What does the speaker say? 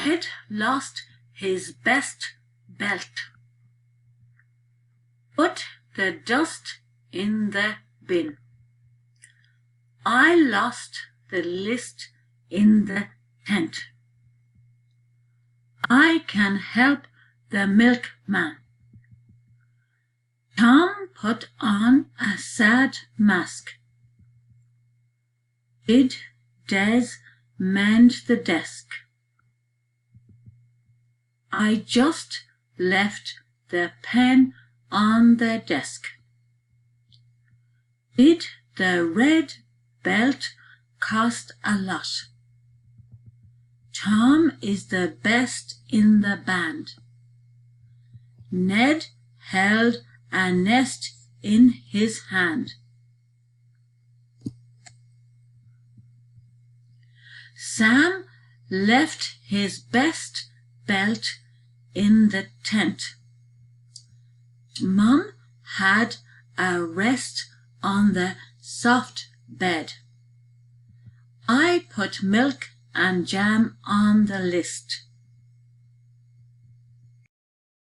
Ted lost his best belt. Put the dust in the bin. I lost the list in the tent. I can help the milkman. Tom put on a sad mask. Did Des mend the desk? I just left the pen on the desk. Did the red belt cost a lot? Tom is the best in the band. Ned held a nest in his hand. Sam left his best belt in the tent. Mum had a rest on the soft bed. I put milk and jam on the list.